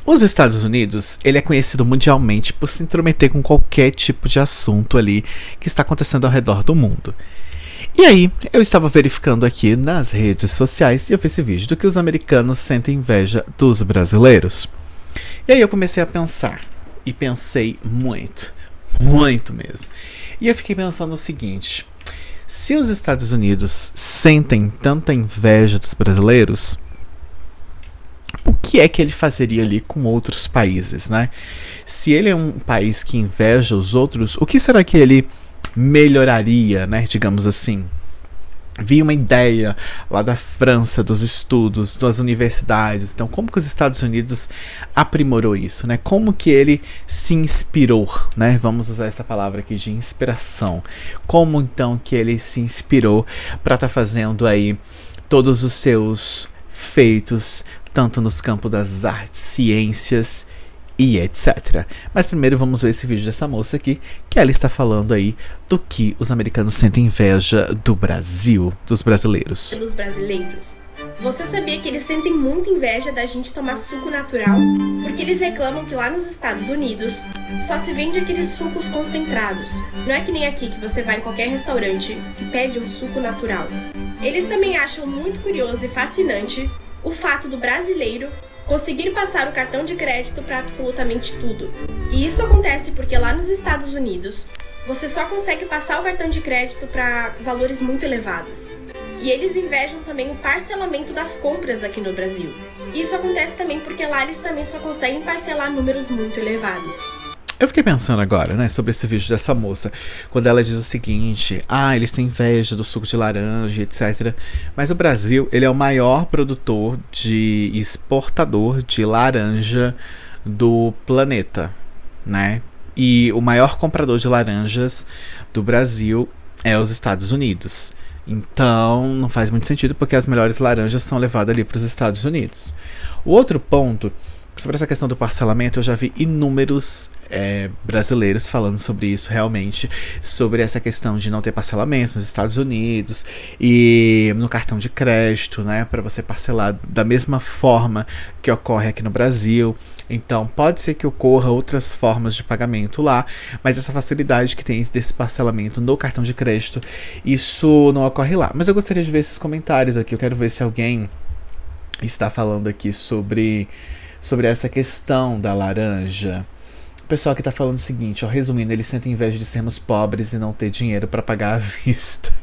Os Estados Unidos, ele é conhecido mundialmente por se intrometer com qualquer tipo de assunto ali que está acontecendo ao redor do mundo. E aí, eu estava verificando aqui nas redes sociais e eu vi esse vídeo do que os americanos sentem inveja dos brasileiros. E aí eu comecei a pensar, e pensei muito, muito mesmo. E eu fiquei pensando o seguinte: se os Estados Unidos sentem tanta inveja dos brasileiros, o que é que ele fazeria ali com outros países, né? Se ele é um país que inveja os outros, o que será que ele melhoraria, né? Digamos assim. Vi uma ideia lá da França, dos estudos, das universidades. Então, como que os Estados Unidos aprimorou isso, né? Como que ele se inspirou, né? Vamos usar essa palavra aqui de inspiração. Como então que ele se inspirou para estar fazendo aí todos os seus feitos, tanto nos campos das artes, ciências e etc. Mas primeiro vamos ver esse vídeo dessa moça aqui, que ela está falando aí do que os americanos sentem inveja do Brasil, dos brasileiros. Dos brasileiros. Você sabia que eles sentem muita inveja da gente tomar suco natural? Porque eles reclamam que lá nos Estados Unidos só se vende aqueles sucos concentrados. Não é que nem aqui que você vai em qualquer restaurante e pede um suco natural. Eles também acham muito curioso e fascinante o fato do brasileiro conseguir passar o cartão de crédito para absolutamente tudo. E isso acontece porque lá nos Estados Unidos, você só consegue passar o cartão de crédito para valores muito elevados. E eles invejam também o parcelamento das compras aqui no Brasil. E isso acontece também porque lá eles também só conseguem parcelar números muito elevados. Eu fiquei pensando agora, né, sobre esse vídeo dessa moça, quando ela diz o seguinte: eles têm inveja do suco de laranja, etc. Mas o Brasil, ele é o maior produtor e exportador de laranja do planeta, né? E o maior comprador de laranjas do Brasil é os Estados Unidos. Então, não faz muito sentido, porque as melhores laranjas são levadas ali para os Estados Unidos. O outro ponto, sobre essa questão do parcelamento, eu já vi inúmeros brasileiros falando sobre isso realmente, sobre essa questão de não ter parcelamento nos Estados Unidos e no cartão de crédito, né, para você parcelar da mesma forma que ocorre aqui no Brasil. Então pode ser que ocorra outras formas de pagamento lá, mas essa facilidade que tem desse parcelamento no cartão de crédito, isso não ocorre lá. Mas eu gostaria de ver esses comentários aqui, eu quero ver se alguém está falando aqui sobre essa questão da laranja. O pessoal que tá falando o seguinte, resumindo, eles sentem inveja de sermos pobres e não ter dinheiro pra pagar à vista.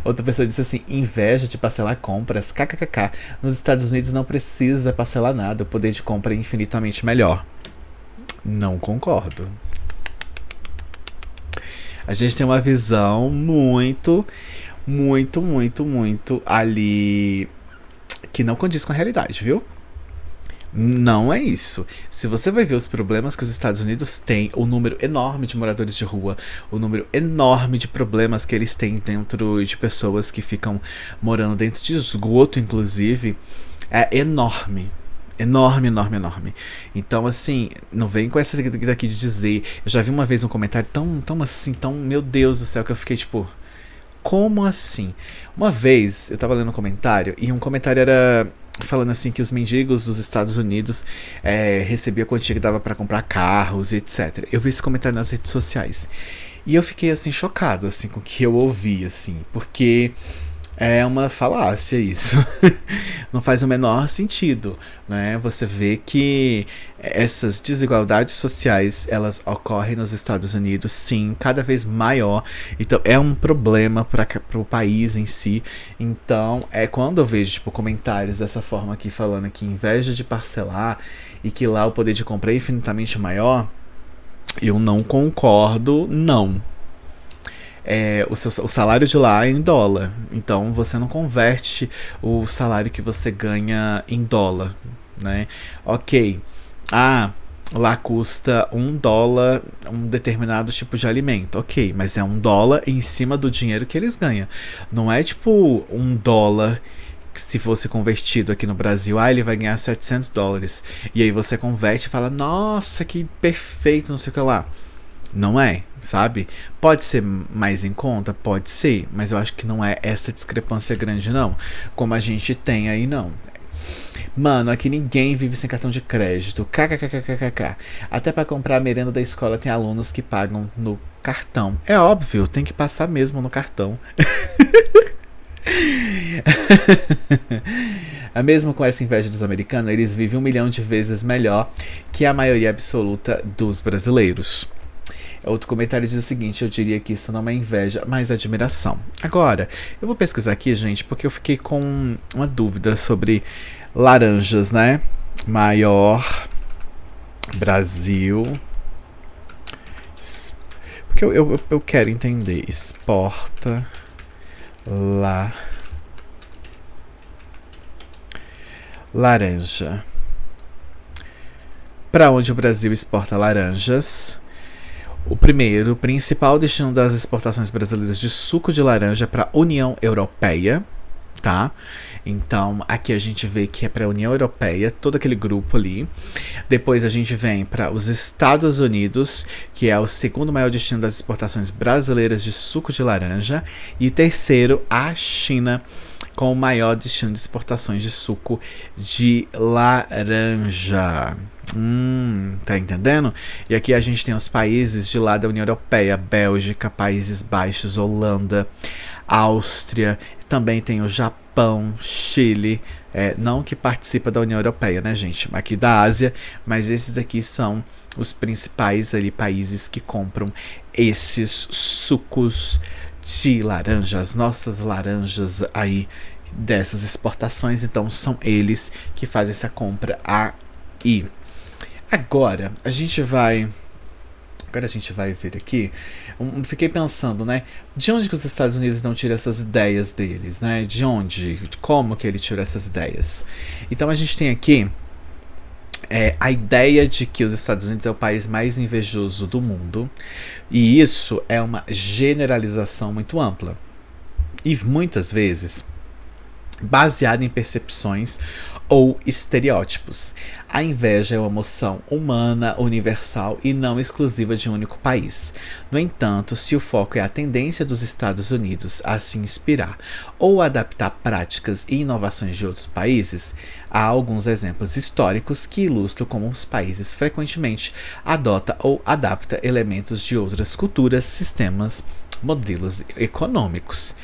Outra pessoa disse assim: inveja de parcelar compras, kkkk. Nos Estados Unidos não precisa parcelar nada, o poder de compra é infinitamente melhor. Não concordo. A gente tem uma visão muito ali que não condiz com a realidade, viu? Não é isso. Se você vai ver os problemas que os Estados Unidos têm, o número enorme de moradores de rua, o número enorme de problemas que eles têm dentro de pessoas que ficam morando dentro de esgoto, inclusive, é enorme. Enorme. Então, assim, não vem com essa daqui de dizer. Eu já vi uma vez um comentário tão, meu Deus do céu, que eu fiquei tipo: como assim? Uma vez eu tava lendo um comentário e um comentário era falando assim que os mendigos dos Estados Unidos recebiam a quantia que dava pra comprar carros e etc. Eu vi esse comentário nas redes sociais e eu fiquei assim chocado assim com o que eu ouvi, assim, porque é uma falácia isso. Não faz o menor sentido, né? Você vê que essas desigualdades sociais, elas ocorrem nos Estados Unidos, sim, cada vez maior. Então é um problema para o país em si. Então quando eu vejo tipo comentários dessa forma aqui falando que inveja de parcelar e que lá o poder de compra é infinitamente maior, eu não concordo, não. O salário de lá é em dólar, então você não converte o salário que você ganha em dólar, né? Ok, lá custa $1 um determinado tipo de alimento, ok, mas é $1 em cima do dinheiro que eles ganham. Não é tipo $1 que, se fosse convertido aqui no Brasil, ele vai ganhar $700, e aí você converte e fala: nossa, que perfeito, não sei o que lá. Não é, sabe? Pode ser mais em conta? Pode ser, mas eu acho que não é essa discrepância grande, não. Como a gente tem aí, não. Mano, aqui ninguém vive sem cartão de crédito. KKKKKK. Até pra comprar a merenda da escola tem alunos que pagam no cartão. É óbvio, tem que passar mesmo no cartão. Mesmo com essa inveja dos americanos, eles vivem 1 milhão de vezes melhor que a maioria absoluta dos brasileiros. Outro comentário diz o seguinte: eu diria que isso não é inveja, mas admiração. Agora, eu vou pesquisar aqui, gente, porque eu fiquei com uma dúvida sobre laranjas, né? Maior Brasil. Porque eu quero entender. Exporta laranja. Para onde o Brasil exporta laranjas? O primeiro, principal destino das exportações brasileiras de suco de laranja para a União Europeia, tá? Então, aqui a gente vê que é para a União Europeia, todo aquele grupo ali. Depois a gente vem para os Estados Unidos, que é o segundo maior destino das exportações brasileiras de suco de laranja. E terceiro, a China, com o maior destino de exportações de suco de laranja. Tá entendendo? E aqui a gente tem os países de lá da União Europeia: Bélgica, Países Baixos, Holanda, Áustria, também tem o Japão, Chile, não que participa da União Europeia, né, gente? Aqui da Ásia, mas esses aqui são os principais ali países que compram esses sucos de laranja, as nossas laranjas aí dessas exportações. Então são eles que fazem essa compra aí. Agora a gente vai ver aqui. Fiquei pensando, né? De onde que os Estados Unidos não tiram essas ideias deles, né? De onde? De como que ele tirou essas ideias? Então a gente tem aqui a ideia de que os Estados Unidos é o país mais invejoso do mundo. E isso é uma generalização muito ampla. E muitas vezes baseada em percepções ou estereótipos. A inveja é uma emoção humana, universal e não exclusiva de um único país. No entanto, se o foco é a tendência dos Estados Unidos a se inspirar ou adaptar práticas e inovações de outros países, há alguns exemplos históricos que ilustram como os países frequentemente adotam ou adaptam elementos de outras culturas, sistemas, modelos econômicos.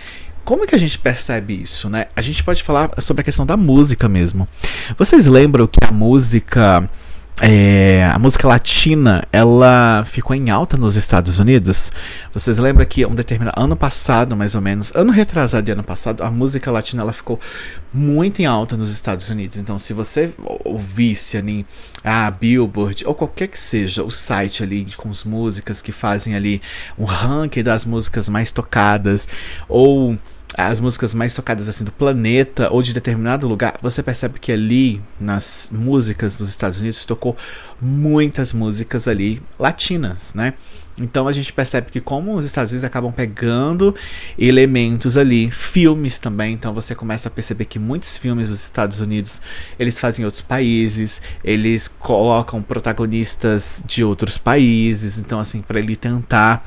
Como que a gente percebe isso, né? A gente pode falar sobre a questão da música mesmo. Vocês lembram que a música latina, ela ficou em alta nos Estados Unidos? Vocês lembram que um determinado ano passado, mais ou menos, ano retrasado e ano passado, a música latina ela ficou muito em alta nos Estados Unidos. Então, se você ouvisse ali a Billboard ou qualquer que seja o site ali com as músicas que fazem ali um ranking das músicas mais tocadas ou as músicas mais tocadas assim do planeta ou de determinado lugar, você percebe que ali nas músicas dos Estados Unidos tocou muitas músicas ali latinas, né? Então a gente percebe que como os Estados Unidos acabam pegando elementos ali, filmes também, então você começa a perceber que muitos filmes dos Estados Unidos, eles fazem em outros países, eles colocam protagonistas de outros países, então assim, para ele tentar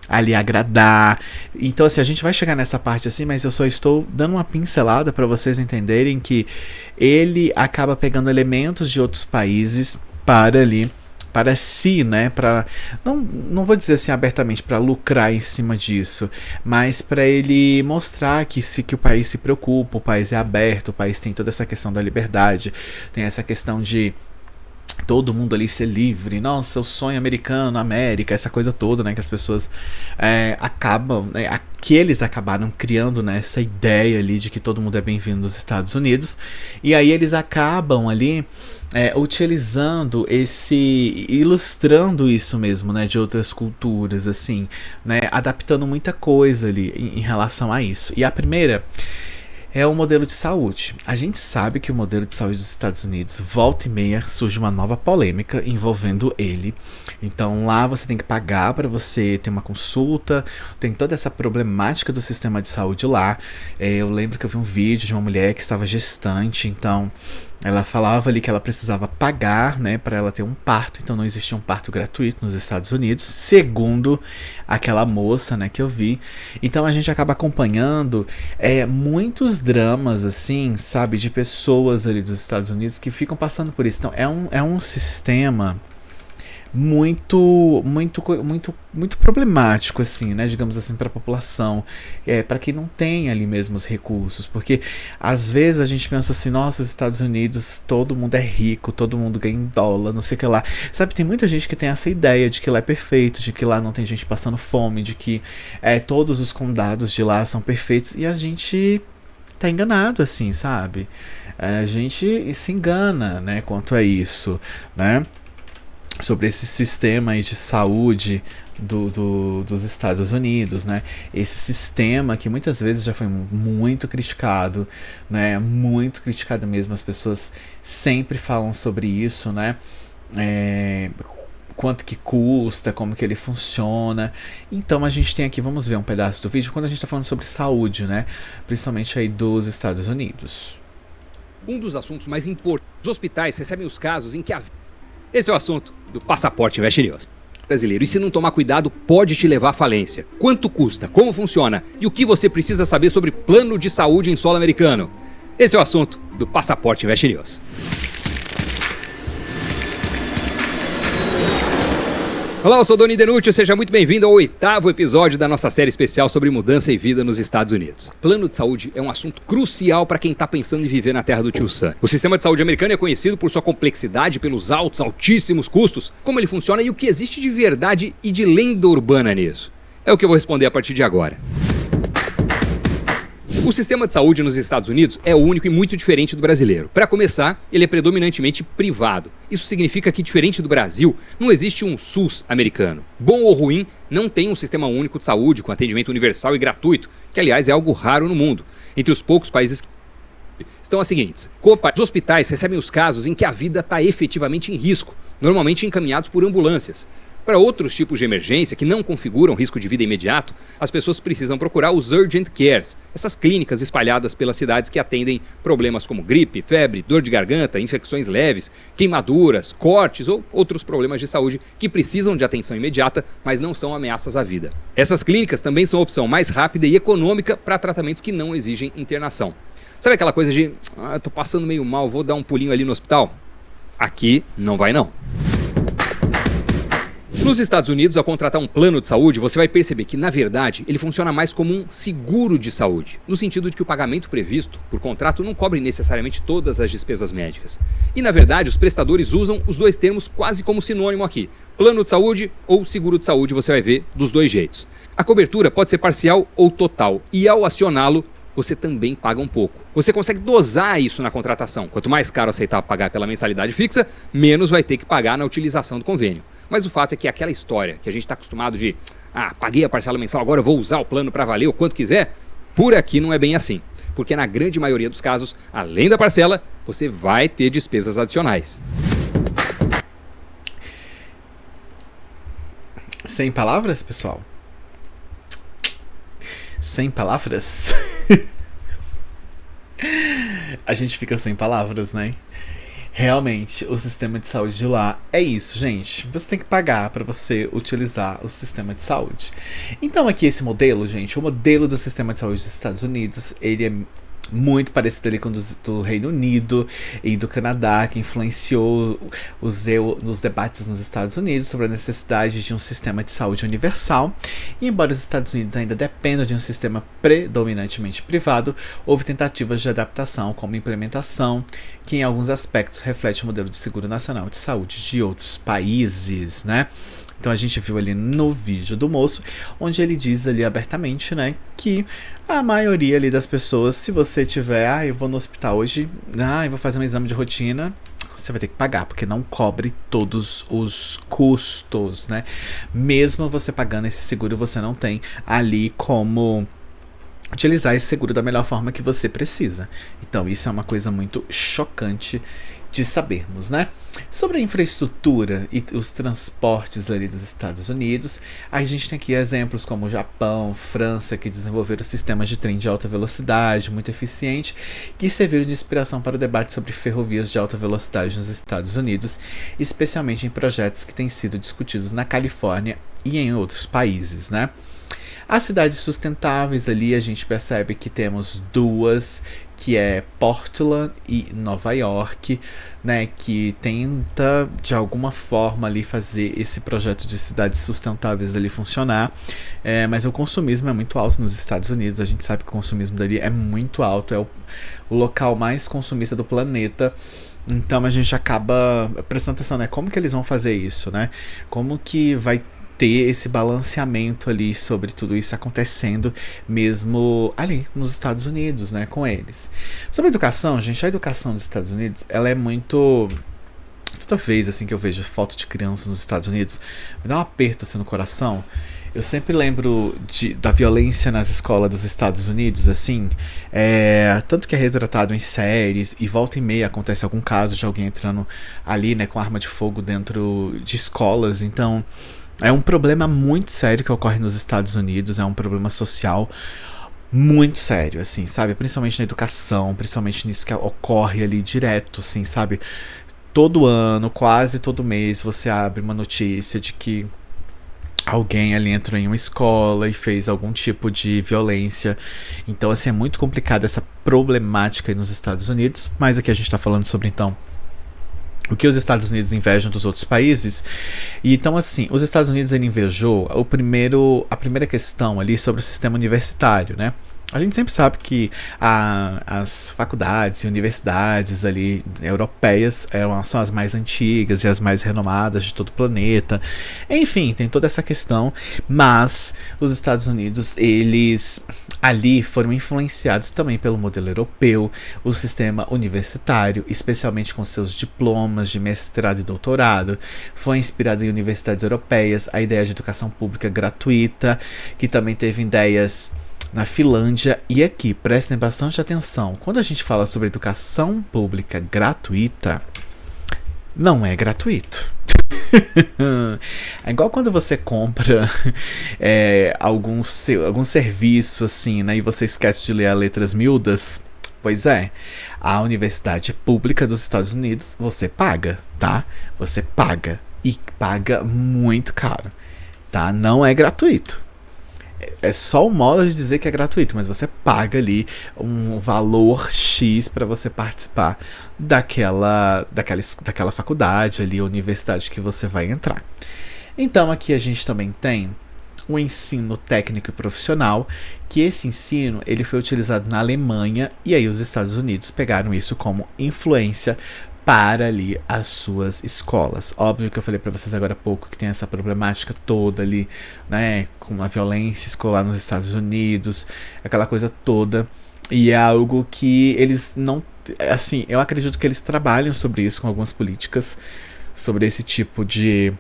ali agradar. Então assim, a gente vai chegar nessa parte assim, mas eu só estou dando uma pincelada para vocês entenderem que ele acaba pegando elementos de outros países para si, né, para não vou dizer assim abertamente para lucrar em cima disso, mas para ele mostrar que o país se preocupa, o país é aberto, o país tem toda essa questão da liberdade, tem essa questão de todo mundo ali ser livre, nossa, o sonho americano, América, essa coisa toda, né, que as pessoas acabam, né, que eles acabaram criando, né, essa ideia ali de que todo mundo é bem-vindo nos Estados Unidos, e aí eles acabam ali utilizando ilustrando isso mesmo, né, de outras culturas, assim, né, adaptando muita coisa ali em relação a isso. E a primeira é o modelo de saúde. A gente sabe que o modelo de saúde dos Estados Unidos, volta e meia, surge uma nova polêmica envolvendo ele. Então lá você tem que pagar para você ter uma consulta, tem toda essa problemática do sistema de saúde lá. Eu lembro que eu vi um vídeo de uma mulher que estava gestante, então Ela falava ali que ela precisava pagar, né, para ela ter um parto, então não existia um parto gratuito nos Estados Unidos, segundo aquela moça, né, que eu vi. Então a gente acaba acompanhando muitos dramas, assim, sabe, de pessoas ali dos Estados Unidos que ficam passando por isso. Então é um sistema muito problemático, assim, né, digamos assim, para a população, para quem não tem ali mesmo os recursos, porque às vezes a gente pensa assim, nossa, os Estados Unidos, todo mundo é rico, todo mundo ganha em dólar, não sei o que lá, sabe, tem muita gente que tem essa ideia de que lá é perfeito, de que lá não tem gente passando fome, de que todos os condados de lá são perfeitos, e a gente tá enganado, assim, sabe, a gente se engana, né, quanto a isso, né, sobre esse sistema aí de saúde dos Estados Unidos, né? Esse sistema que muitas vezes já foi muito criticado, né? Muito criticado mesmo. As pessoas sempre falam sobre isso, né? Quanto que custa, como que ele funciona. Então a gente tem aqui, vamos ver um pedaço do vídeo quando a gente está falando sobre saúde, né? Principalmente aí dos Estados Unidos. Um dos assuntos mais importantes, os hospitais recebem os casos em que a... Esse é o assunto do Passaporte Invest News brasileiro. E se não tomar cuidado, pode te levar à falência. Quanto custa? Como funciona? E o que você precisa saber sobre plano de saúde em solo americano? Esse é o assunto do Passaporte Invest News. Olá, eu sou Doni Denútil, seja muito bem-vindo ao 8º episódio da nossa série especial sobre mudança e vida nos Estados Unidos. Plano de saúde é um assunto crucial para quem está pensando em viver na terra do tio Sam. O sistema de saúde americano é conhecido por sua complexidade, pelos altíssimos custos, como ele funciona e o que existe de verdade e de lenda urbana nisso. É o que eu vou responder a partir de agora. O sistema de saúde nos Estados Unidos é único e muito diferente do brasileiro. Para começar, ele é predominantemente privado. Isso significa que, diferente do Brasil, não existe um SUS americano. Bom ou ruim, não tem um sistema único de saúde com atendimento universal e gratuito, que aliás é algo raro no mundo. Entre os poucos países que estão as seguintes. Os hospitais recebem os casos em que a vida está efetivamente em risco, normalmente encaminhados por ambulâncias. Para outros tipos de emergência que não configuram risco de vida imediato, as pessoas precisam procurar os Urgent Cares, essas clínicas espalhadas pelas cidades que atendem problemas como gripe, febre, dor de garganta, infecções leves, queimaduras, cortes ou outros problemas de saúde que precisam de atenção imediata, mas não são ameaças à vida. Essas clínicas também são a opção mais rápida e econômica para tratamentos que não exigem internação. Sabe aquela coisa de, tô passando meio mal, vou dar um pulinho ali no hospital? Aqui não vai não. Nos Estados Unidos, ao contratar um plano de saúde, você vai perceber que, na verdade, ele funciona mais como um seguro de saúde, no sentido de que o pagamento previsto por contrato não cobre necessariamente todas as despesas médicas. E, na verdade, os prestadores usam os dois termos quase como sinônimo aqui. Plano de saúde ou seguro de saúde, você vai ver dos dois jeitos. A cobertura pode ser parcial ou total, e ao acioná-lo, você também paga um pouco. Você consegue dosar isso na contratação. Quanto mais caro aceitar pagar pela mensalidade fixa, menos vai ter que pagar na utilização do convênio. Mas o fato é que aquela história que a gente está acostumado de paguei a parcela mensal, agora eu vou usar o plano para valer o quanto quiser, por aqui não é bem assim. Porque na grande maioria dos casos, além da parcela, você vai ter despesas adicionais. Sem palavras, pessoal? Sem palavras? A gente fica sem palavras, né? Realmente, o sistema de saúde de lá é isso, gente. Você tem que pagar para você utilizar o sistema de saúde. Então aqui esse modelo, gente, o modelo do sistema de saúde dos Estados Unidos, ele é muito parecido ali com o do Reino Unido e do Canadá, que influenciou nos debates nos Estados Unidos sobre a necessidade de um sistema de saúde universal. E embora os Estados Unidos ainda dependam de um sistema predominantemente privado, houve tentativas de adaptação como implementação, que em alguns aspectos reflete o modelo de seguro nacional de saúde de outros países, né? Então a gente viu ali no vídeo do moço, onde ele diz ali abertamente, né, que a maioria ali das pessoas, se você tiver, eu vou no hospital hoje, eu vou fazer um exame de rotina, você vai ter que pagar, porque não cobre todos os custos, né? Mesmo você pagando esse seguro, você não tem ali como utilizar esse seguro da melhor forma que você precisa. Então isso é uma coisa muito chocante de sabermos, né? Sobre a infraestrutura e os transportes ali dos Estados Unidos, a gente tem aqui exemplos como o Japão, França, que desenvolveram sistemas de trem de alta velocidade muito eficiente, que serviram de inspiração para o debate sobre ferrovias de alta velocidade nos Estados Unidos, especialmente em projetos que têm sido discutidos na Califórnia e em outros países, né? As cidades sustentáveis ali, a gente percebe que temos duas, que é Portland e Nova York, né, que tenta de alguma forma ali fazer esse projeto de cidades sustentáveis ali funcionar, mas o consumismo é muito alto nos Estados Unidos. A gente sabe que o consumismo dali é muito alto, é o local mais consumista do planeta. Então a gente acaba prestando atenção, né, como que eles vão fazer isso, né, como que vai ter esse balanceamento ali sobre tudo isso acontecendo mesmo ali nos Estados Unidos, né, com eles. Sobre a educação, gente, a educação dos Estados Unidos, ela é muito... Toda vez assim que eu vejo foto de criança nos Estados Unidos, me dá um aperto assim no coração. Eu sempre lembro da violência nas escolas dos Estados Unidos, assim, tanto que é retratado em séries, e volta e meia acontece algum caso de alguém entrando ali, né, com arma de fogo dentro de escolas. Então é um problema muito sério que ocorre nos Estados Unidos, é um problema social muito sério, assim, sabe? Principalmente na educação, principalmente nisso que ocorre ali direto, assim, sabe? Todo ano, quase todo mês, você abre uma notícia de que alguém ali entrou em uma escola e fez algum tipo de violência. Então, assim, é muito complicado essa problemática aí nos Estados Unidos, mas aqui a gente tá falando sobre, então, o que os Estados Unidos invejam dos outros países. E então, assim, os Estados Unidos, ele invejou a primeira questão ali sobre o sistema universitário, né? A gente sempre sabe que as faculdades e universidades ali europeias são as mais antigas e as mais renomadas de todo o planeta. Enfim, tem toda essa questão, mas os Estados Unidos, eles ali foram influenciados também pelo modelo europeu, o sistema universitário, especialmente com seus diplomas de mestrado e doutorado. Foi inspirado em universidades europeias, a ideia de educação pública gratuita, que também teve ideias na Finlândia. E aqui, prestem bastante atenção, quando a gente fala sobre educação pública gratuita, não é gratuito. É igual quando você compra algum serviço assim, né, e você esquece de ler as letras miúdas. Pois é, a universidade pública dos Estados Unidos você paga, tá? Você paga, e paga muito caro, tá? Não é gratuito. É só o modo de dizer que é gratuito, mas você paga ali um valor X para você participar daquela faculdade ali, universidade que você vai entrar. Então aqui a gente também tem o ensino técnico e profissional, que esse ensino ele foi utilizado na Alemanha, e aí os Estados Unidos pegaram isso como influência para ali as suas escolas. Óbvio que eu falei para vocês agora há pouco que tem essa problemática toda ali, né, com a violência escolar nos Estados Unidos, aquela coisa toda, e é algo que eles não, assim, eu acredito que eles trabalham sobre isso com algumas políticas, sobre esse tipo de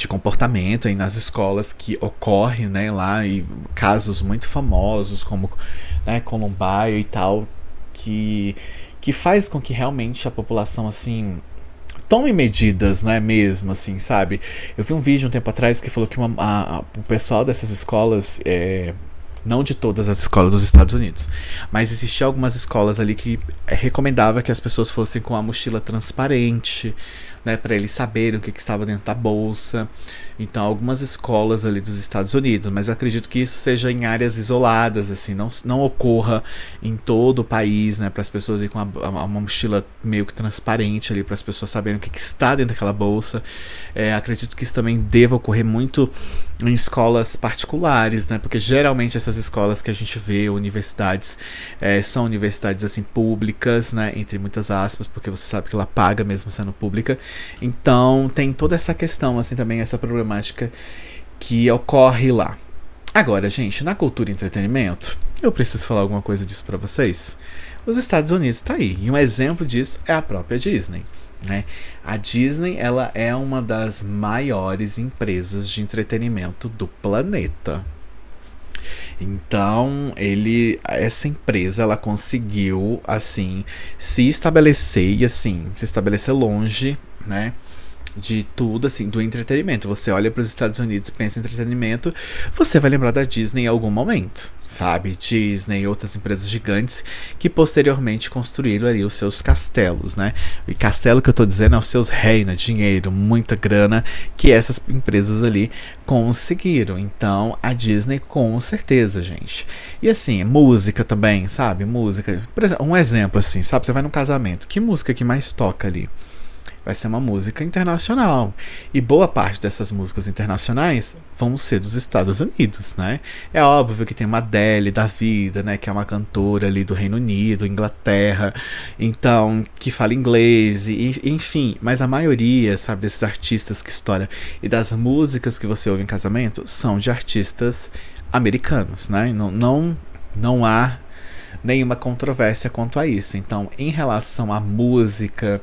comportamento aí nas escolas que ocorre, né, lá, e casos muito famosos como, né, Columbine e tal, que faz com que realmente a população, assim, tome medidas, né, mesmo, assim, sabe? Eu vi um vídeo um tempo atrás que falou que o pessoal dessas escolas, não de todas as escolas dos Estados Unidos, mas existiam algumas escolas ali que recomendava que as pessoas fossem com a mochila transparente, né, para eles saberem o que estava dentro da bolsa. Então, algumas escolas ali dos Estados Unidos, mas eu acredito que isso seja em áreas isoladas, assim, não ocorra em todo o país, né, para as pessoas irem com uma mochila meio que transparente ali, para as pessoas saberem o que está dentro daquela bolsa. Acredito que isso também deva ocorrer muito em escolas particulares, né, porque geralmente essas escolas que a gente vê, universidades, são universidades, assim, públicas, né, entre muitas aspas, porque você sabe que ela paga mesmo sendo pública. Então tem toda essa questão, assim, também essa problemática que ocorre lá. Agora, gente, na cultura e entretenimento, eu preciso falar alguma coisa disso pra vocês. Os Estados Unidos tá aí, e um exemplo disso é a própria Disney, né? A Disney, ela é uma das maiores empresas de entretenimento do planeta. Então, essa empresa, ela conseguiu, assim, se estabelecer e, assim, se estabelecer longe, né, de tudo, assim, do entretenimento. Você olha para os Estados Unidos, pensa em entretenimento, você vai lembrar da Disney em algum momento, sabe? Disney e outras empresas gigantes que posteriormente construíram ali os seus castelos, né? E castelo que eu tô dizendo é os seus reinos, dinheiro, muita grana que essas empresas ali conseguiram. Então, a Disney com certeza, gente. E assim, música também, sabe? Música, por exemplo, um exemplo assim, sabe? Você vai num casamento, que música que mais toca ali? Vai ser uma música internacional. E boa parte dessas músicas internacionais vão ser dos Estados Unidos, né? É óbvio que tem uma Adele da vida, né? Que é uma cantora ali do Reino Unido, Inglaterra, então, que fala inglês, e, enfim. Mas a maioria, sabe, desses artistas que estouram e das músicas que você ouve em casamento são de artistas americanos, né? Não há nenhuma controvérsia quanto a isso. Então, em relação à música,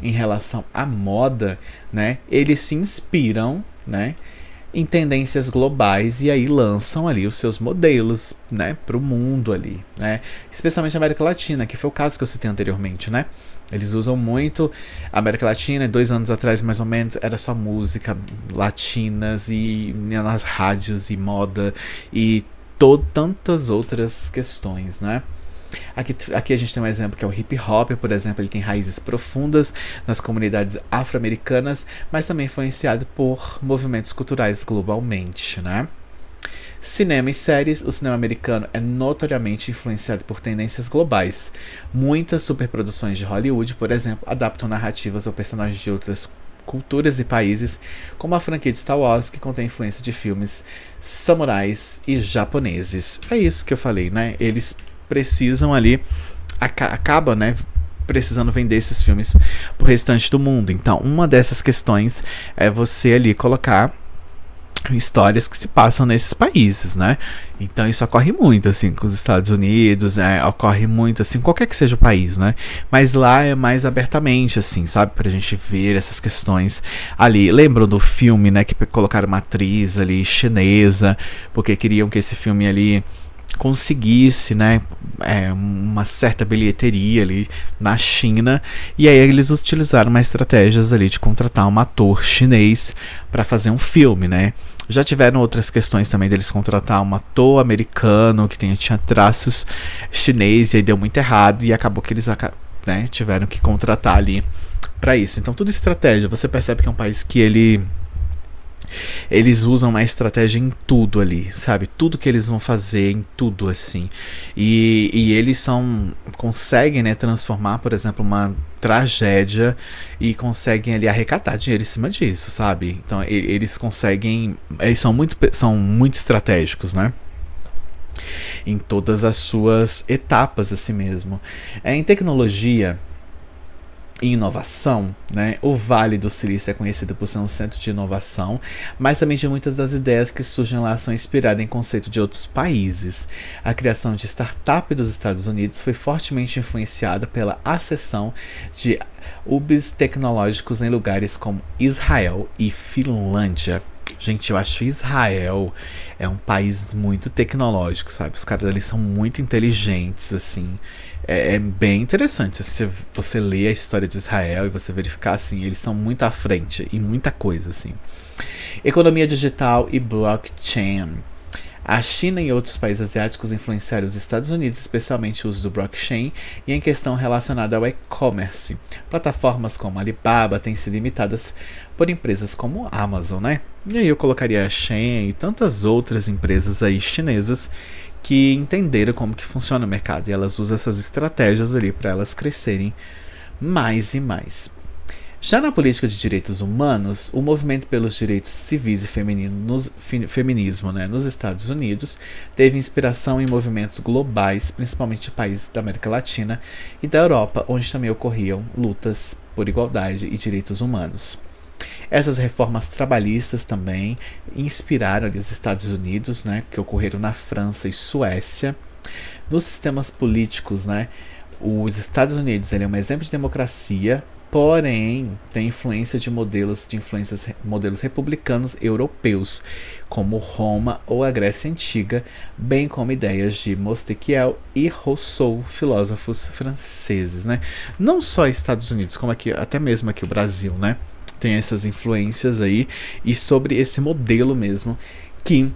em relação à moda, né, eles se inspiram, né, em tendências globais e aí lançam ali os seus modelos, né, para o mundo ali, né, especialmente a América Latina, que foi o caso que eu citei anteriormente, né. Eles usam muito a América Latina. 2 anos atrás, mais ou menos, era só música latinas e nas rádios e moda e tantas outras questões, né. Aqui a gente tem um exemplo que é o hip hop, por exemplo. Ele tem raízes profundas nas comunidades afro-americanas, mas também influenciado por movimentos culturais globalmente, né? Cinema e séries. O cinema americano é notoriamente influenciado por tendências globais. Muitas superproduções de Hollywood, por exemplo, adaptam narrativas ou personagens de outras culturas e países, como a franquia de Star Wars, que contém influência de filmes samurais e japoneses. É isso que eu falei, né? Eles precisam ali, acaba, né, precisando vender esses filmes pro restante do mundo. Então, uma dessas questões é você ali colocar histórias que se passam nesses países, né? Então isso ocorre muito, assim, com os Estados Unidos, ocorre muito, assim, qualquer que seja o país, né? Mas lá é mais abertamente, assim, sabe? Pra gente ver essas questões ali. Lembram do filme, né, que colocaram uma atriz ali chinesa, porque queriam que esse filme ali conseguisse, né, uma certa bilheteria ali na China, e aí eles utilizaram uma estratégia ali de contratar um ator chinês para fazer um filme, né. Já tiveram outras questões também deles contratar um ator americano que tinha traços chinês, e aí deu muito errado e acabou que eles, né, tiveram que contratar ali para isso. Então tudo estratégia. Você percebe que é um país que eles usam uma estratégia em tudo ali, sabe? Tudo que eles vão fazer, em tudo, assim. E eles conseguem, né, transformar, por exemplo, uma tragédia e conseguem ali arrecadar dinheiro em cima disso, sabe? Então eles conseguem, eles são muito estratégicos, né? Em todas as suas etapas, assim mesmo. Em tecnologia e inovação, né? O Vale do Silício é conhecido por ser um centro de inovação, mas também de muitas das ideias que surgem lá são inspiradas em conceitos de outros países. A criação de startup dos Estados Unidos foi fortemente influenciada pela acessão de hubs tecnológicos em lugares como Israel e Finlândia. Gente, eu acho que Israel é um país muito tecnológico, sabe? Os caras ali são muito inteligentes, assim. É bem interessante se você ler a história de Israel e você verificar, assim, eles são muito à frente em muita coisa, assim. Economia digital e blockchain. A China e outros países asiáticos influenciaram os Estados Unidos, especialmente o uso do blockchain e em questão relacionada ao e-commerce. Plataformas como Alibaba têm sido imitadas por empresas como a Amazon, né? E aí eu colocaria a Shein e tantas outras empresas aí chinesas que entenderam como que funciona o mercado e elas usam essas estratégias ali para elas crescerem mais e mais. Já na política de direitos humanos, o movimento pelos direitos civis e feminismo, né, nos Estados Unidos teve inspiração em movimentos globais, principalmente de países da América Latina e da Europa, onde também ocorriam lutas por igualdade e direitos humanos. Essas reformas trabalhistas também inspiraram ali os Estados Unidos, né, que ocorreram na França e Suécia. Nos sistemas políticos, né, os Estados Unidos ele é um exemplo de democracia, porém tem influência de modelos republicanos europeus, como Roma ou a Grécia Antiga, bem como ideias de Montesquieu e Rousseau, filósofos franceses, né? Não só Estados Unidos, como aqui, até mesmo aqui o Brasil, né? Tem essas influências aí, e sobre esse modelo mesmo que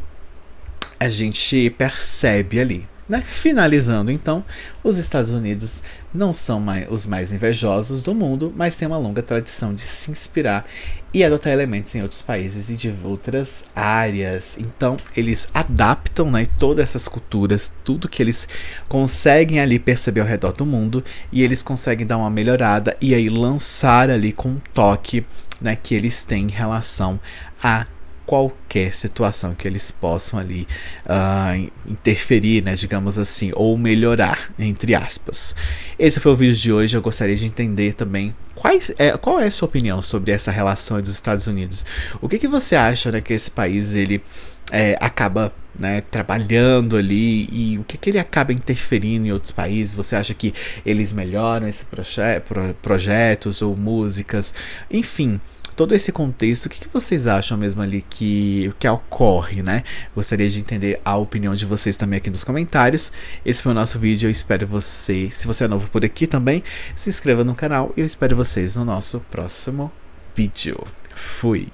a gente percebe ali, né? Finalizando então, os Estados Unidos não são os mais invejosos do mundo, mas têm uma longa tradição de se inspirar e adotar elementos em outros países e de outras áreas. Então eles adaptam, né, todas essas culturas, tudo que eles conseguem ali perceber ao redor do mundo, e eles conseguem dar uma melhorada e aí lançar ali com um toque, né, que eles têm em relação a qualquer situação que eles possam ali interferir, né, digamos assim, ou melhorar, entre aspas. Esse foi o vídeo de hoje. Eu gostaria de entender também qual é a sua opinião sobre essa relação dos Estados Unidos. O que você acha, né, que esse país ele acaba, né, trabalhando ali, e o que ele acaba interferindo em outros países? Você acha que eles melhoram esses projetos ou músicas, enfim, todo esse contexto? O que vocês acham mesmo ali que ocorre, né? Gostaria de entender a opinião de vocês também aqui nos comentários. Esse foi o nosso vídeo. Eu espero você, se você é novo por aqui também, se inscreva no canal, e eu espero vocês no nosso próximo vídeo. Fui!